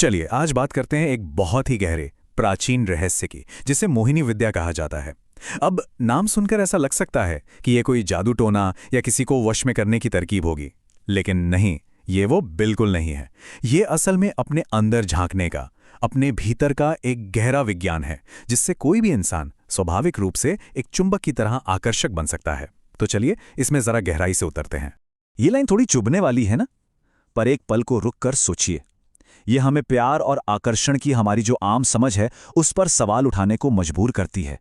चलिए आज बात करते हैं एक बहुत ही गहरे प्राचीन रहस्य की, जिसे मोहिनी विद्या कहा जाता है। अब नाम सुनकर ऐसा लग सकता है कि ये कोई जादू टोना या किसी को वश में करने की तरकीब होगी, लेकिन नहीं, ये वो बिल्कुल नहीं है। ये असल में अपने अंदर झांकने का, अपने भीतर का एक गहरा विज्ञान है, जिससे कोई भी इंसान स्वाभाविक रूप से एक चुंबक की तरह आकर्षक बन सकता है। तो चलिए इसमें जरा गहराई से उतरते हैं। ये लाइन थोड़ी चुभने वाली है ना, पर एक पल को रुक कर सोचिए। ये हमें प्यार और आकर्षण की हमारी जो आम समझ है उस पर सवाल उठाने को मजबूर करती है।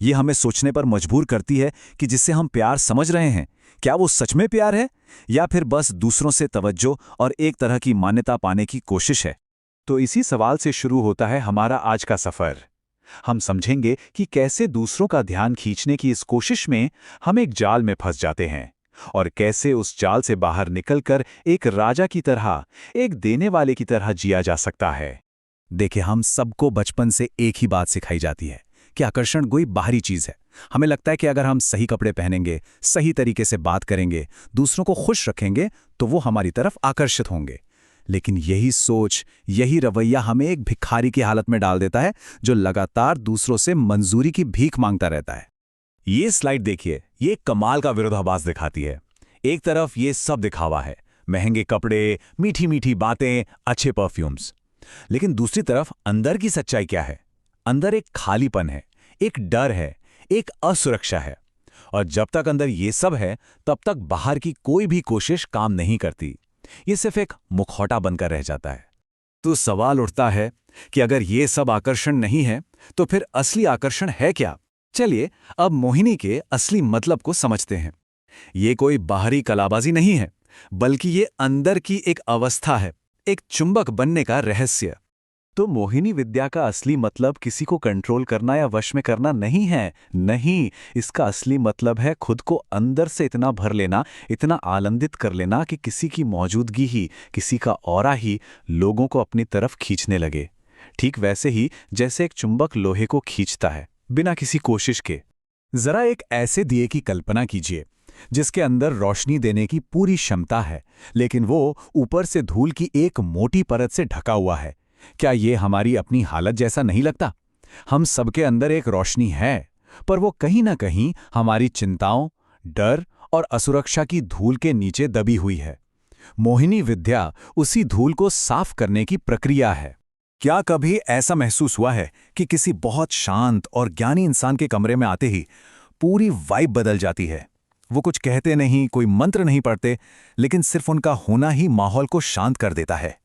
ये हमें सोचने पर मजबूर करती है कि जिससे हम प्यार समझ रहे हैं, क्या वो सच में प्यार है या फिर बस दूसरों से तवज्जो और एक तरह की मान्यता पाने की कोशिश है। तो इसी सवाल से शुरू होता है हमारा आज का सफर। हम समझेंगे कि कैसे दूसरों का ध्यान खींचने की इस कोशिश में हम एक जाल में फंस जाते हैं और कैसे उस जाल से बाहर निकलकर एक राजा की तरह, एक देने वाले की तरह जिया जा सकता है। देखिए, हम सबको बचपन से एक ही बात सिखाई जाती है कि आकर्षण कोई बाहरी चीज है। हमें लगता है कि अगर हम सही कपड़े पहनेंगे, सही तरीके से बात करेंगे, दूसरों को खुश रखेंगे, तो वो हमारी तरफ आकर्षित होंगे। लेकिन यही सोच, यही रवैया हमें एक भिखारी की हालत में डाल देता है, जो लगातार दूसरों से मंजूरी की भीख मांगता रहता है। ये स्लाइड देखिए, ये कमाल का विरोधाभास दिखाती है। एक तरफ ये सब दिखावा है, महंगे कपड़े, मीठी मीठी बातें, अच्छे परफ्यूम्स। लेकिन दूसरी तरफ अंदर की सच्चाई क्या है? अंदर एक खालीपन है, एक डर है, एक असुरक्षा है। और जब तक अंदर ये सब है, तब तक बाहर की कोई भी कोशिश काम नहीं करती। ये सिर्फ एक मुखौटा बनकर रह जाता है। तो सवाल उठता है कि अगर ये सब आकर्षण नहीं है, तो फिर असली आकर्षण है क्या? चलिए अब मोहिनी के असली मतलब को समझते हैं। ये कोई बाहरी कलाबाजी नहीं है, बल्कि ये अंदर की एक अवस्था है, एक चुंबक बनने का रहस्य। तो मोहिनी विद्या का असली मतलब किसी को कंट्रोल करना या वश में करना नहीं है। नहीं, इसका असली मतलब है खुद को अंदर से इतना भर लेना, इतना आनंदित कर लेना कि किसी की मौजूदगी ही, किसी का ऑरा ही लोगों को अपनी तरफ खींचने लगे। ठीक वैसे ही जैसे एक चुंबक लोहे को खींचता है बिना किसी कोशिश के। जरा एक ऐसे दिए की कल्पना कीजिए जिसके अंदर रोशनी देने की पूरी क्षमता है, लेकिन वो ऊपर से धूल की एक मोटी परत से ढका हुआ है। क्या ये हमारी अपनी हालत जैसा नहीं लगता? हम सबके अंदर एक रोशनी है, पर वो कहीं ना कहीं हमारी चिंताओं, डर और असुरक्षा की धूल के नीचे दबी हुई है। मोहिनी विद्या उसी धूल को साफ करने की प्रक्रिया है। क्या कभी ऐसा महसूस हुआ है कि किसी बहुत शांत और ज्ञानी इंसान के कमरे में आते ही पूरी वाइब बदल जाती है? वो कुछ कहते नहीं, कोई मंत्र नहीं पढ़ते, लेकिन सिर्फ उनका होना ही माहौल को शांत कर देता है।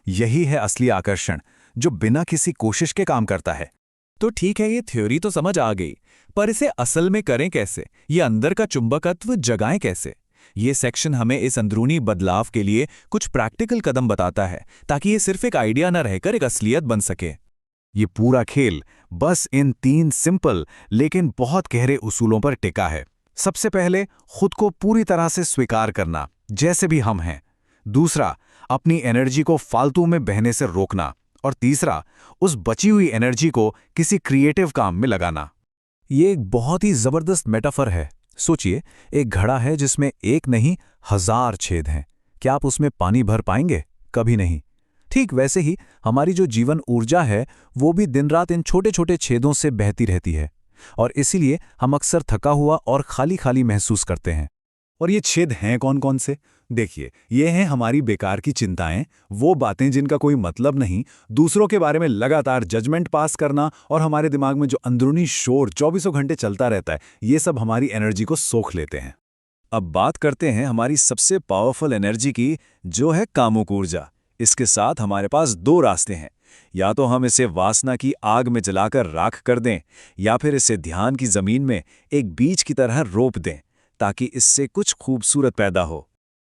यही है असली आकर्षण, जो बिना किसी कोशिश के काम करता है। तो ठीक है, ये थ्योरी तो समझ आ गई, पर इसे असल में करें कैसे? ये अंदर का चुंबकत्व जगाएं कैसे? ये सेक्शन हमें इस अंदरूनी बदलाव के लिए कुछ प्रैक्टिकल कदम बताता है, ताकि ये सिर्फ एक आइडिया न रहकर एक असलियत बन सके। ये पूरा खेल बस इन 3 सिंपल लेकिन बहुत गहरे उसूलों पर टिका है। सबसे पहले, खुद को पूरी तरह से स्वीकार करना, जैसे भी हम हैं। दूसरा, अपनी एनर्जी को फालतू में बहने से रोकना। और तीसरा, उस बची हुई एनर्जी को किसी क्रिएटिव काम में लगाना। ये एक बहुत ही जबरदस्त मेटाफर है। सोचिए, एक घड़ा है जिसमें एक नहीं 1000 छेद हैं। क्या आप उसमें पानी भर पाएंगे? कभी नहीं। ठीक वैसे ही हमारी जो जीवन ऊर्जा है, वो भी दिन रात इन छोटे छोटे छेदों से बहती रहती है, और इसीलिए हम अक्सर थका हुआ और खाली खाली महसूस करते हैं। और ये छेद हैं कौन कौन से? देखिए, ये हैं हमारी बेकार की चिंताएं, वो बातें जिनका कोई मतलब नहीं, दूसरों के बारे में लगातार जजमेंट पास करना, और हमारे दिमाग में जो अंदरूनी शोर 24 घंटे चलता रहता है, ये सब हमारी एनर्जी को सोख लेते हैं। अब बात करते हैं हमारी सबसे पावरफुल एनर्जी की, जो है कामुक ऊर्जा। इसके साथ हमारे पास 2 रास्ते हैं। या तो हम इसे वासना की आग में जलाकर राख कर दें, या फिर इसे ध्यान की जमीन में एक बीज की तरह रोप दें, ताकि इससे कुछ खूबसूरत पैदा हो।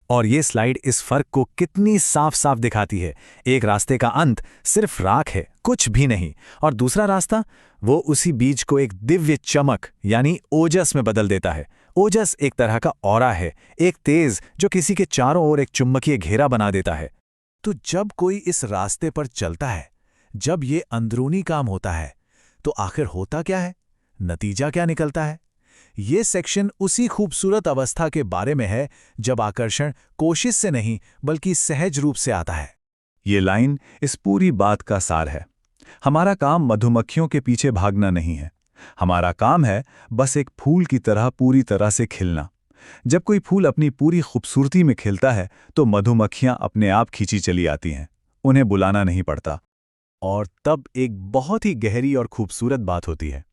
और ये स्लाइड इस फर्क को कितनी साफ साफ दिखाती है। एक रास्ते का अंत सिर्फ राख है, कुछ भी नहीं, और दूसरा रास्ता, वो उसी बीज को एक दिव्य चमक यानी ओजस में बदल देता है। ओजस एक तरह का ऑरा है, एक तेज जो किसी के चारों ओर एक चुंबकीय घेरा बना देता है। तो जब कोई इस रास्ते पर चलता है, जब ये अंदरूनी काम होता है, तो आखिर होता क्या है? नतीजा क्या निकलता है? ये सेक्शन उसी खूबसूरत अवस्था के बारे में है जब आकर्षण कोशिश से नहीं बल्कि सहज रूप से आता है। ये लाइन इस पूरी बात का सार है। हमारा काम मधुमक्खियों के पीछे भागना नहीं है। हमारा काम है बस एक फूल की तरह पूरी तरह से खिलना। जब कोई फूल अपनी पूरी खूबसूरती में खिलता है तो मधुमक्खियां अपने आप खींची चली आती हैं, उन्हें बुलाना नहीं पड़ता। और तब एक बहुत ही गहरी और खूबसूरत बात होती है।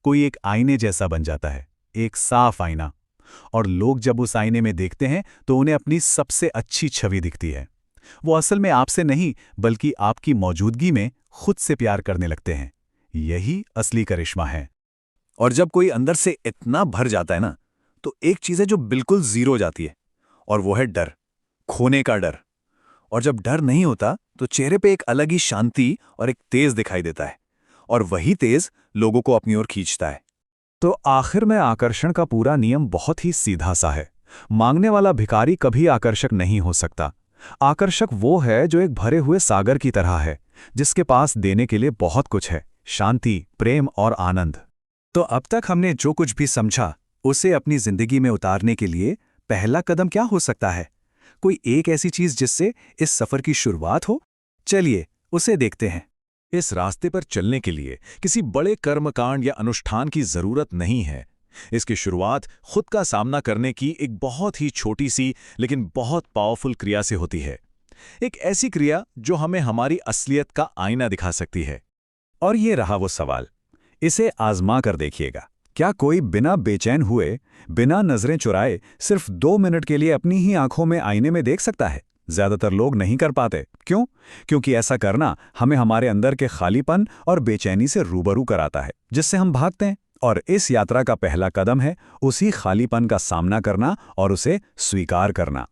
कोई एक आईने जैसा बन जाता है, एक साफ आईना। और लोग जब उस आईने में देखते हैं तो उन्हें अपनी सबसे अच्छी छवि दिखती है। वो असल में आपसे नहीं बल्कि आपकी मौजूदगी में खुद से प्यार करने लगते हैं। यही असली करिश्मा है। और जब कोई अंदर से इतना भर जाता है ना, तो एक चीज है जो बिल्कुल जीरो हो जाती है, और वो है डर, खोने का डर। और जब डर नहीं होता तो चेहरे पे एक अलग ही शांति और एक तेज दिखाई देता है, और वही तेज लोगों को अपनी ओर खींचता है। तो आखिर में आकर्षण का पूरा नियम बहुत ही सीधा सा है। मांगने वाला भिखारी कभी आकर्षक नहीं हो सकता। आकर्षक वो है जो एक भरे हुए सागर की तरह है, जिसके पास देने के लिए बहुत कुछ है, शांति, प्रेम और आनंद। तो अब तक हमने जो कुछ भी समझा उसे अपनी जिंदगी में उतारने के लिए पहला कदम क्या हो सकता है? कोई एक ऐसी चीज जिससे इस सफर की शुरुआत हो? चलिए उसे देखते हैं। इस रास्ते पर चलने के लिए किसी बड़े कर्मकांड या अनुष्ठान की जरूरत नहीं है। इसकी शुरुआत खुद का सामना करने की एक बहुत ही छोटी सी लेकिन बहुत पावरफुल क्रिया से होती है। एक ऐसी क्रिया जो हमें हमारी असलियत का आईना दिखा सकती है। और ये रहा वो सवाल, इसे आजमा कर देखिएगा। क्या कोई बिना बेचैन हुए, बिना नजरें चुराए सिर्फ 2 मिनट के लिए अपनी ही आंखों में आईने में देख सकता है? ज्यादातर लोग नहीं कर पाते। क्यों? क्योंकि ऐसा करना हमें हमारे अंदर के खालीपन और बेचैनी से रूबरू कराता है, जिससे हम भागते हैं। और इस यात्रा का पहला कदम है उसी खालीपन का सामना करना और उसे स्वीकार करना।